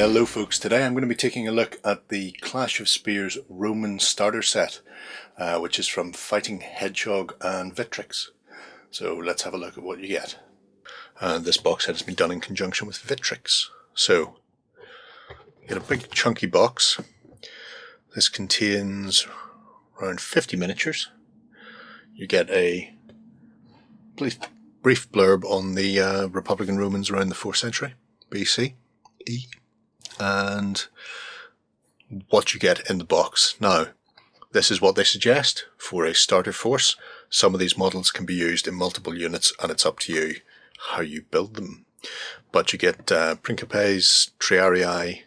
Hello folks, today I'm going to be taking a look at the Clash of Spears Roman starter set, which is from Fighting Hedgehog and Victrix. So let's have a look at what you get. And this box set has been done in conjunction with Victrix. So, you get a big chunky box. This contains around 50 miniatures. You get a brief blurb on the Republican Romans around the 4th century BC. And what you get in the box. Now, this is what they suggest for a starter force. Some of these models can be used in multiple units, and it's up to you how you build them. But you get Principes, Treyarii, a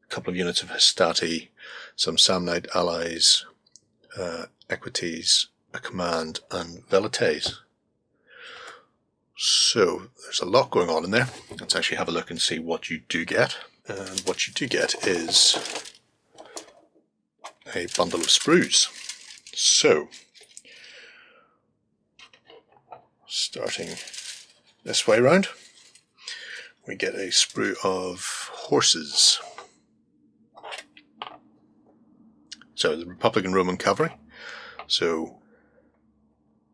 couple of units of Hastati, some Samnite allies, equities, a command, and velites. So there's a lot going on in there. Let's actually have a look and see what you do get. And what you do get is a bundle of sprues. So, starting this way round, we get a sprue of horses. So the Republican Roman Cavalry. So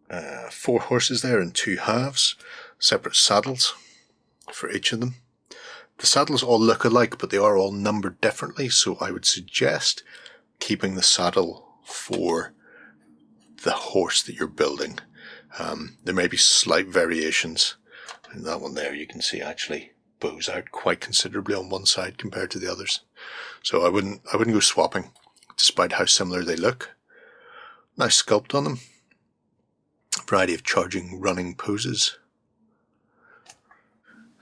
4 horses there in 2 halves, separate saddles for each of them. The saddles all look alike, but they are all numbered differently, so I would suggest keeping the saddle for the horse that you're building. There may be slight variations. In that one there, you can see actually bows out quite considerably on one side compared to the others. So I wouldn't go swapping, despite how similar they look. Nice sculpt on them. A variety of charging, running poses.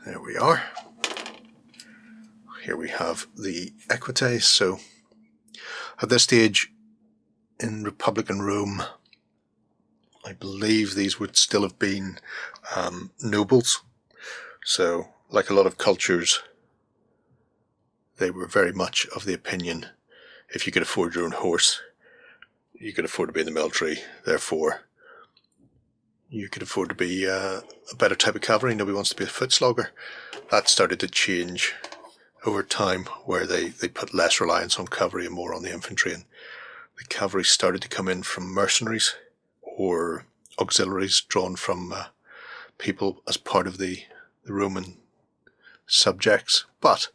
There we are. Here we have the equites. So at this stage in Republican Rome, I believe these would still have been nobles. So like a lot of cultures, they were very much of the opinion if you could afford your own horse, you could afford to be in the military, therefore you could afford to be a better type of cavalry. Nobody wants to be a foot slogger. That started to change over time, where they put less reliance on cavalry and more on the infantry, and the cavalry started to come in from mercenaries or auxiliaries drawn from people as part of the Roman subjects. But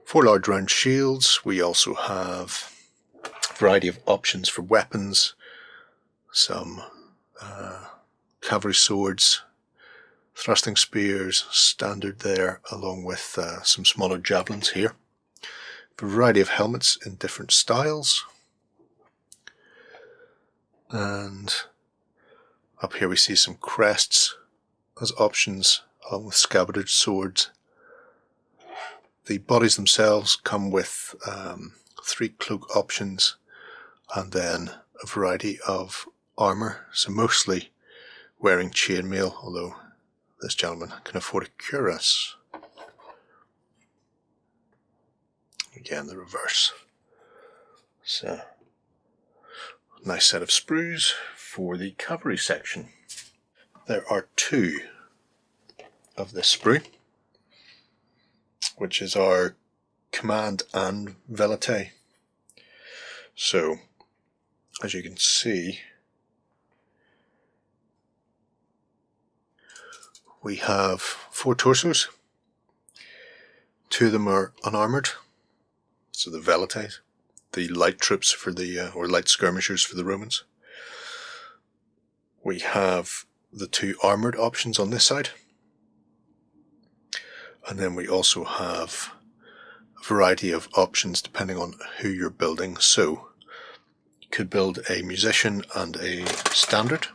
4 large round shields. We also have a variety of options for weapons, some cavalry swords, thrusting spears, standard there, along with some smaller javelins here. A variety of helmets in different styles. And up here we see some crests as options, along with scabbarded swords. The bodies themselves come with 3 cloak options, and then a variety of armour, so mostly wearing chainmail, although this gentleman can afford a cuirass. Again, the reverse. So, nice set of sprues for the cavalry section. There are 2 of this sprue, which is our command and velite. So, as you can see, we have 4 torsos. 2 of them are unarmoured, so the velites, the light troops for the or light skirmishers for the Romans. We have the 2 armoured options on this side, and then we also have a variety of options depending on who you're building. So you could build a musician and a standard.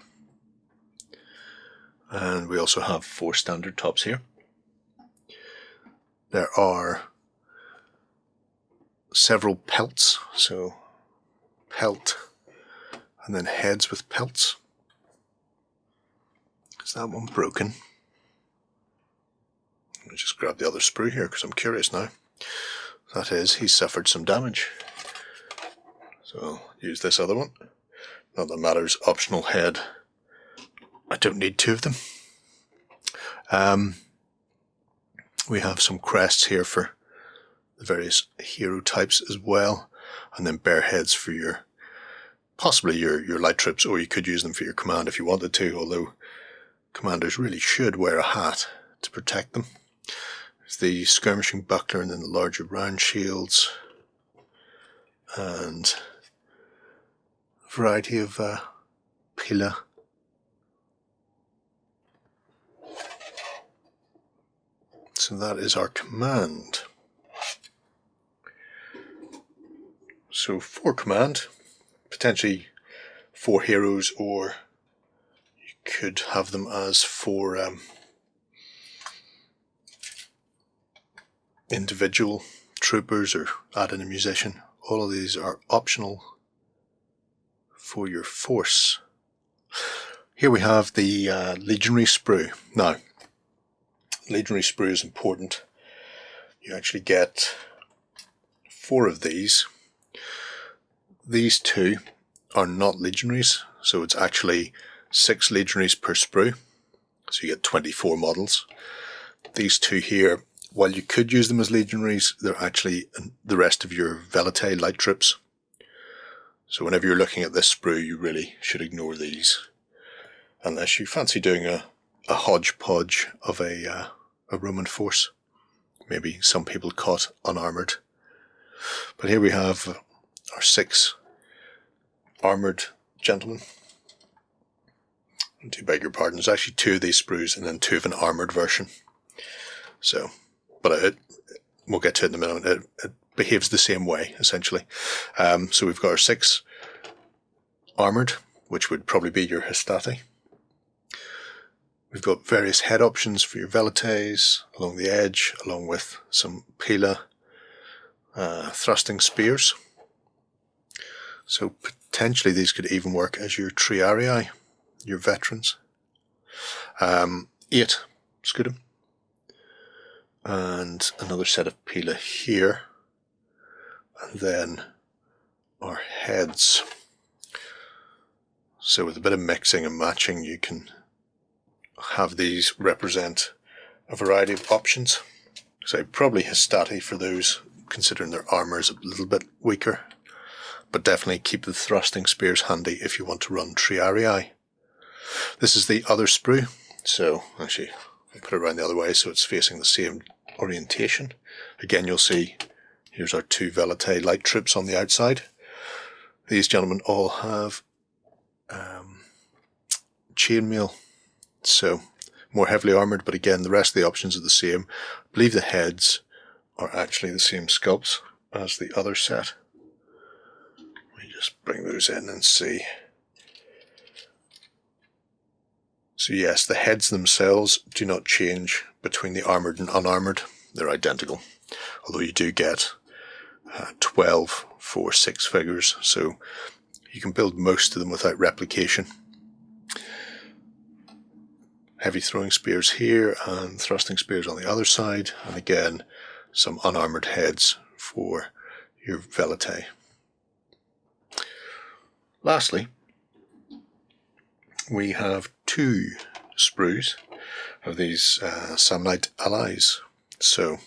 And we also have 4 standard tops here. There are several pelts, so pelt and then heads with pelts. Is that one broken? Let me just grab the other sprue here because I'm curious now. That is, he suffered some damage. So I'll use this other one. Not that matters, optional head. I don't need 2 of them. We have some crests here for the various hero types as well, and then bear heads for your possibly your light troops, or you could use them for your command if you wanted to, although commanders really should wear a hat to protect them. There's the skirmishing buckler and then the larger round shields, and a variety of pila. So that is our command. So for command, potentially 4 heroes, or you could have them as 4 individual troopers, or add in a musician. All of these are optional for your force. Here we have the legionary sprue. Now, legionary sprue is important. You actually get 4 of these. These 2 are not legionaries, so it's actually 6 legionaries per sprue, so you get 24 models. These 2 here, while you could use them as legionaries, they're actually the rest of your velite light troops. So whenever you're looking at this sprue, you really should ignore these, unless you fancy doing a hodgepodge of a Roman force. Maybe some people caught unarmoured. But here we have our 6 armoured gentlemen. I do beg your pardon, there's actually 2 of these sprues and then 2 of an armoured version. So, but we'll get to it in a minute. It behaves the same way, essentially. So we've got our 6 armoured, which would probably be your hastati. We've got various head options for your velites along the edge, along with some pila, thrusting spears. So potentially these could even work as your Treyarii, your veterans. 8 scutum. And another set of pila here. And then our heads. So with a bit of mixing and matching, you can have these represent a variety of options. So probably hastati for those, considering their armour is a little bit weaker. But definitely keep the thrusting spears handy if you want to run Treyarii. This is the other sprue, so actually I'll put it around the other way so it's facing the same orientation. Again, you'll see here's our 2 velite light troops on the outside. These gentlemen all have chainmail, so more heavily armoured, but again the rest of the options are the same. I believe the heads are actually the same sculpts as the other set. Just bring those in and see. So yes, the heads themselves do not change between the armoured and unarmoured. They're identical. Although you do get 12 for 6 figures, so you can build most of them without replication. Heavy throwing spears here and thrusting spears on the other side, and again some unarmoured heads for your velite. Lastly, we have 2 sprues of these Samnite allies. So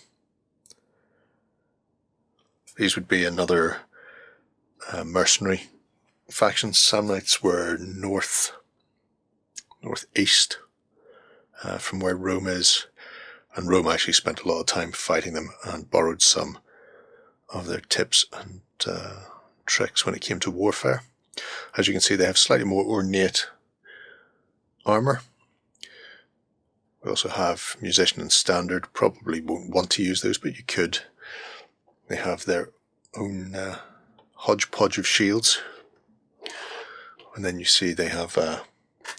these would be another mercenary faction. Samnites were northeast from where Rome is, and Rome actually spent a lot of time fighting them and borrowed some of their tips and tricks when it came to warfare. As you can see, they have slightly more ornate armour. We also have musician and standard. Probably won't want to use those, but you could. They have their own hodgepodge of shields. And then you see they have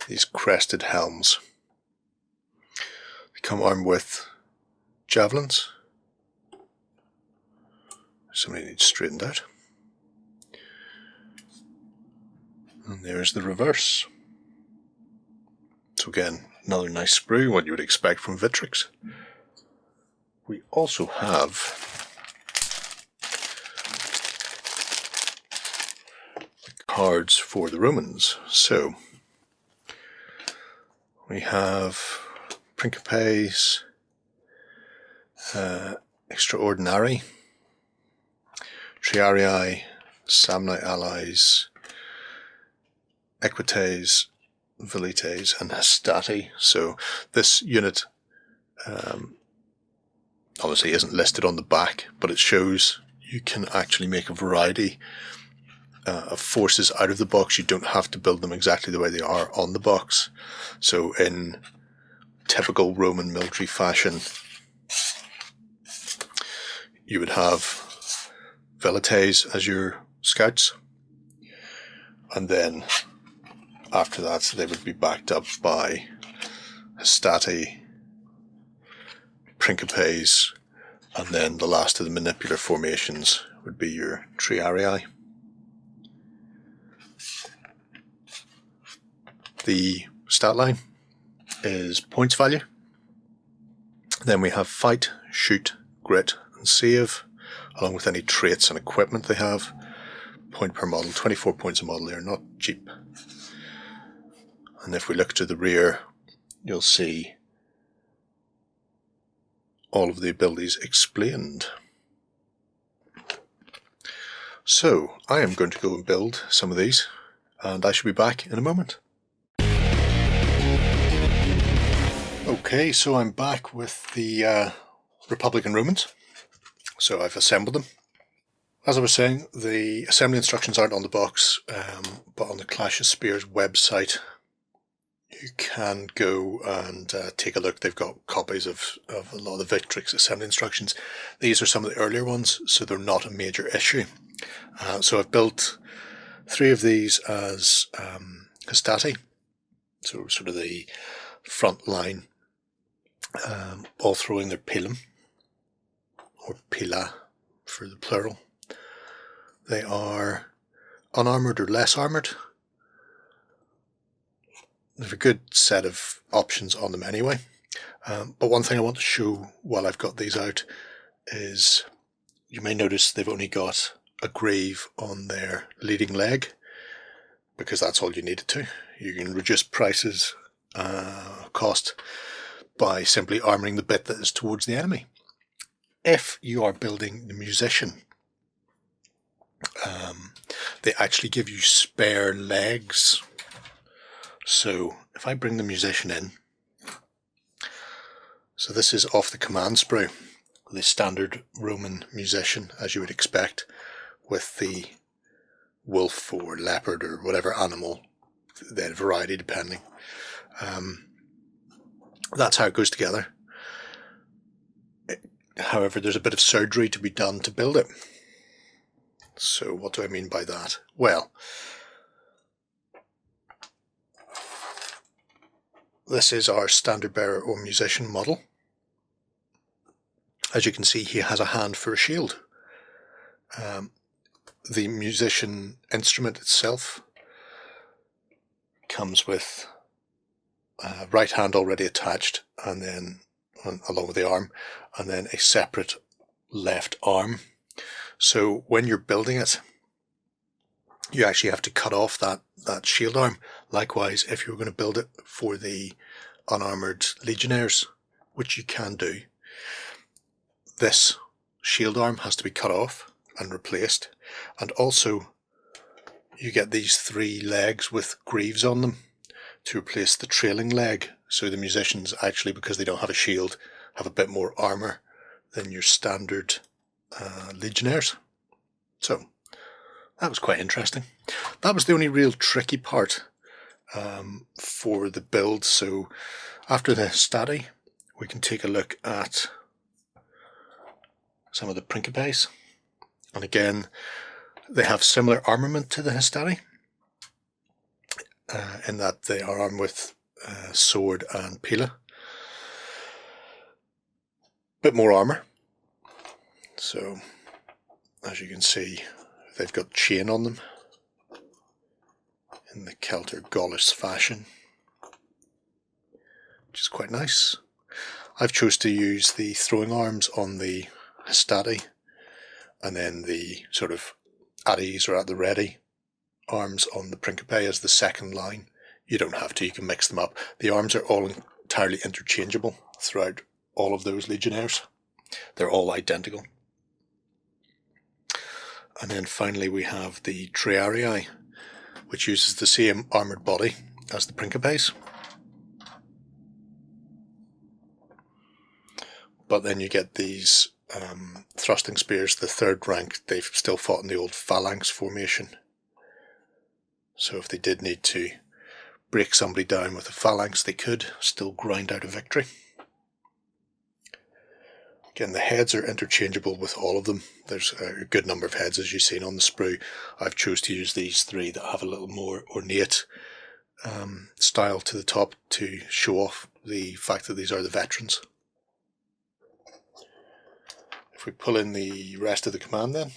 these crested helms. They come armed with javelins. Somebody needs straightened out. And there's the reverse. So again, another nice sprue, what you would expect from Victrix. We also have cards for the Romans. So we have Principes, Extraordinary, Treyarii, Samnite allies, Equites, Velites, and Hastati. So this unit obviously isn't listed on the back, but it shows you can actually make a variety of forces out of the box. You don't have to build them exactly the way they are on the box. So in typical Roman military fashion, you would have Velites as your scouts, and then after that they would be backed up by Hastati, Principes, and then the last of the manipular formations would be your Treyarii. The stat line is points value. Then we have fight, shoot, grit, and save, along with any traits and equipment they have. Point per model, 24 points a model. They're not cheap. And if we look to the rear, you'll see all of the abilities explained. So I am going to go and build some of these, and I shall be back in a moment. Okay, so I'm back with the Republican Romans. So I've assembled them. As I was saying, the assembly instructions aren't on the box, but on the Clash of Spears website you can go and take a look. They've got copies of a lot of the Victrix assembly instructions. These are some of the earlier ones, so they're not a major issue. So I've built 3 of these as Hastati, so sort of the front line, all throwing their pilum, or pila for the plural. They are unarmoured or less armoured. They have a good set of options on them anyway. But one thing I want to show while I've got these out is you may notice they've only got a greave on their leading leg, because that's all you needed to. You can reduce prices, cost, by simply armouring the bit that is towards the enemy. If you are building the musician, they actually give you spare legs. So if I bring the musician in, so this is off the command sprue, the standard Roman musician, as you would expect, with the wolf or leopard or whatever animal, they had variety depending. That's how it goes together. However, there's a bit of surgery to be done to build it. So what do I mean by that? Well, this is our standard bearer or musician model. As you can see, he has a hand for a shield. The musician instrument itself comes with a right hand already attached, and then along with the arm, and then a separate left arm. So when you're building it, you actually have to cut off that shield arm. Likewise, if you're going to build it for the unarmoured legionnaires, which you can do, this shield arm has to be cut off and replaced. And also you get these 3 legs with greaves on them to replace the trailing leg. So the musicians actually, because they don't have a shield, have a bit more armour than your standard legionnaires. So that was quite interesting. That was the only real tricky part for the build. So after the Hastati, we can take a look at some of the Principes. And again, they have similar armament to the Hastati, in that they are armed with sword and pila. Bit more armour. So as you can see, they've got chain on them in the Celtic Gaulish fashion, which is quite nice. I've chose to use the throwing arms on the Hastati, and then the sort of at ease or at the ready arms on the Principe as the second line. You don't have to, you can mix them up. The arms are all entirely interchangeable throughout all of those legionnaires. They're all identical. And then finally we have the Treyarii, which uses the same armoured body as the Principes. But then you get these thrusting spears, the third rank. They've still fought in the old phalanx formation. So if they did need to break somebody down with a phalanx, they could still grind out a victory. Again, the heads are interchangeable with all of them. There's a good number of heads, as you've seen on the sprue. I've chose to use these three that have a little more ornate style to the top to show off the fact that these are the veterans. If we pull in the rest of the command then,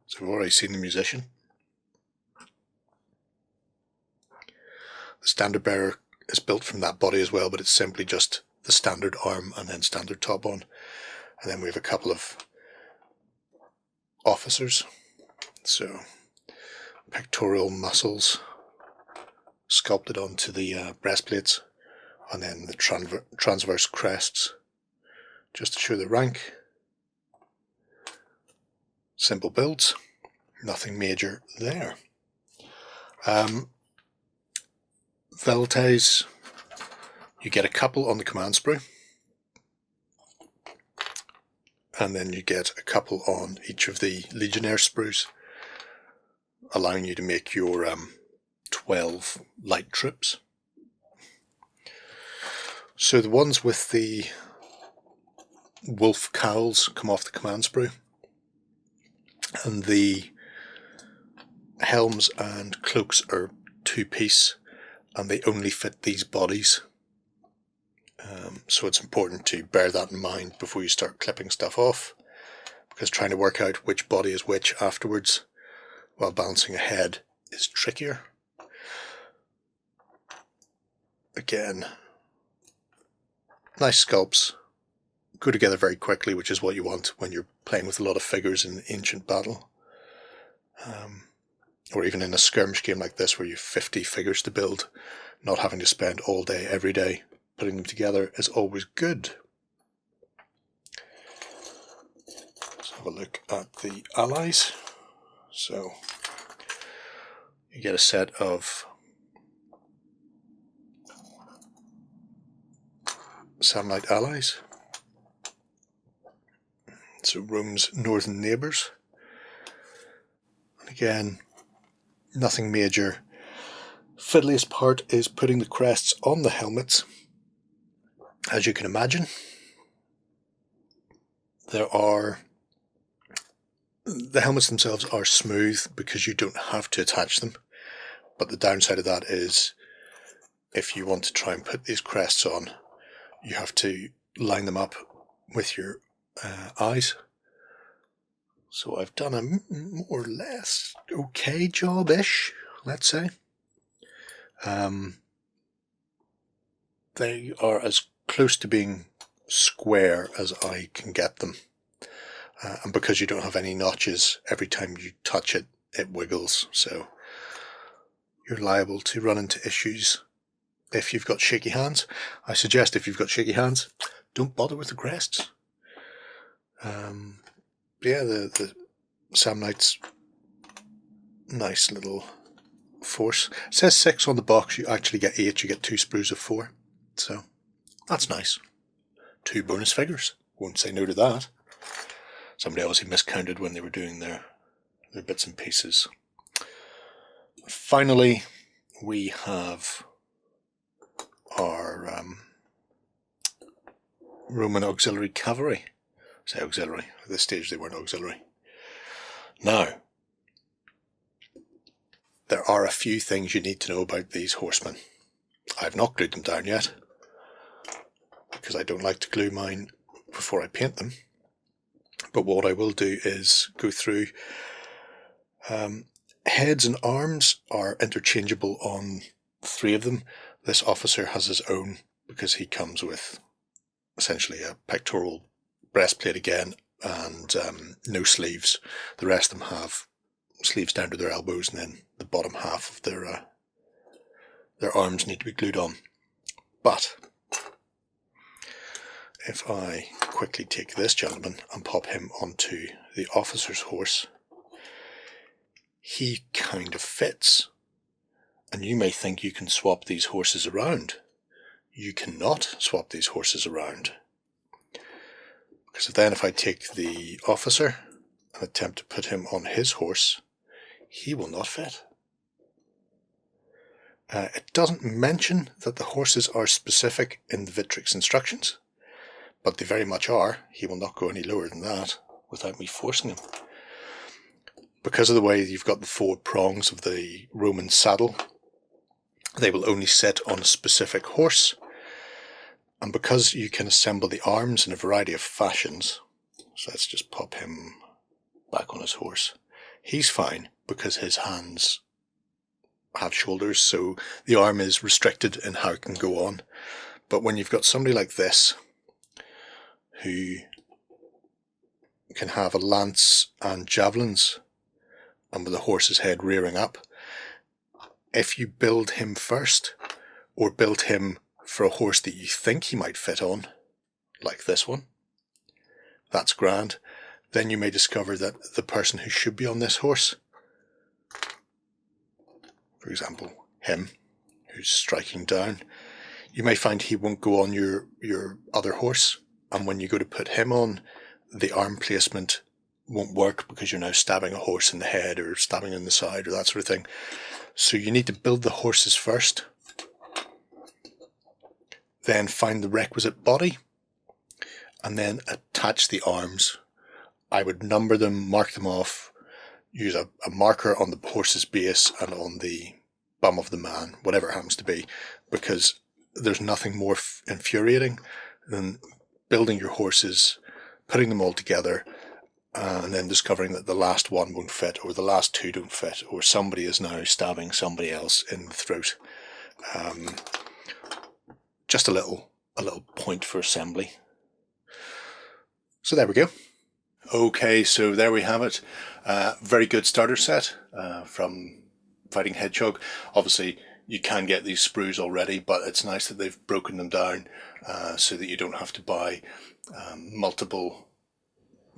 so we've already seen the musician. The standard bearer is built from that body as well, but it's simply just the standard arm and then standard top on. And then we have a couple of officers. So pectoral muscles sculpted onto the breastplates, and then the transverse crests just to show the rank. Simple builds, nothing major there. Veltes, you get a couple on the command sprue, and then you get a couple on each of the Legionnaire sprues, allowing you to make your 12 light troops. So the ones with the wolf cowls come off the command sprue, and the helms and cloaks are two-piece, and they only fit these bodies. So it's important to bear that in mind before you start clipping stuff off, because trying to work out which body is which afterwards while balancing a head is trickier. Again, nice sculpts, go together very quickly, which is what you want when you're playing with a lot of figures in ancient battle. Or even in a skirmish game like this where you have 50 figures to build, not having to spend all day, every day, putting them together is always good. Let's have a look at the allies. So you get a set of Samnite allies. So Rome's northern neighbours. And again, nothing major. Fiddliest part is putting the crests on the helmets. As you can imagine, the helmets themselves are smooth because you don't have to attach them, but the downside of that is if you want to try and put these crests on, you have to line them up with your eyes. So I've done a more or less okay job-ish, let's say. They are as close to being square as I can get them. And because you don't have any notches, every time you touch it, it wiggles. So you're liable to run into issues if you've got shaky hands. I suggest if you've got shaky hands, don't bother with the crests. Yeah, the Samnite's nice little force. It says 6 on the box, you actually get 8, you get 2 sprues of 4. So that's nice. 2 bonus figures. Won't say no to that. Somebody obviously miscounted when they were doing their bits and pieces. Finally, we have our Roman auxiliary cavalry. I say auxiliary. At this stage they weren't auxiliary. Now, there are a few things you need to know about these horsemen. I've not glued them down yet, because I don't like to glue mine before I paint them. But what I will do is go through. Heads and arms are interchangeable on 3 of them. This officer has his own because he comes with essentially a pectoral breastplate again and no sleeves. The rest of them have sleeves down to their elbows, and then the bottom half of their arms need to be glued on. But if I quickly take this gentleman and pop him onto the officer's horse, he kind of fits. And you may think you can swap these horses around. You cannot swap these horses around. Because then if I take the officer and attempt to put him on his horse, he will not fit. It doesn't mention that the horses are specific in the Victrix instructions, but they very much are. He will not go any lower than that without me forcing him. Because of the way you've got the forward prongs of the Roman saddle, they will only sit on a specific horse. And because you can assemble the arms in a variety of fashions, so let's just pop him back on his horse. He's fine because his hands have shoulders, so the arm is restricted in how it can go on. But when you've got somebody like this, who can have a lance and javelins, and with the horse's head rearing up, if you build him first, or build him for a horse that you think he might fit on, like this one, that's grand. Then you may discover that the person who should be on this horse, for example, him, who's striking down, you may find he won't go on your other horse, and when you go to put him on, the arm placement won't work because you're now stabbing a horse in the head or stabbing in the side or that sort of thing. So you need to build the horses first, then find the requisite body, and then attach the arms. I would number them, mark them off, use a marker on the horse's base and on the bum of the man, whatever it happens to be, because there's nothing more infuriating than building your horses, putting them all together, and then discovering that the last one won't fit, or the last two don't fit, or somebody is now stabbing somebody else in the throat. Just a little point for assembly. So there we go. Okay, so there we have it. Very good starter set from Fighting Hedgehog. Obviously, you can get these sprues already, but it's nice that they've broken them down so that you don't have to buy multiple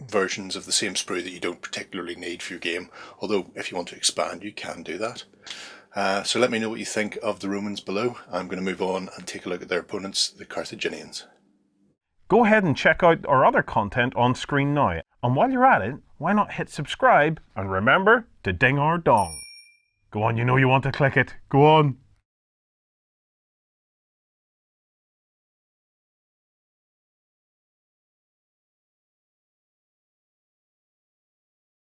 versions of the same sprue that you don't particularly need for your game. Although, if you want to expand, you can do that. So let me know what you think of the Romans below. I'm going to move on and take a look at their opponents, the Carthaginians. Go ahead and check out our other content on screen now. And while you're at it, why not hit subscribe and remember to ding our dong. Go on, you know you want to click it. Go on.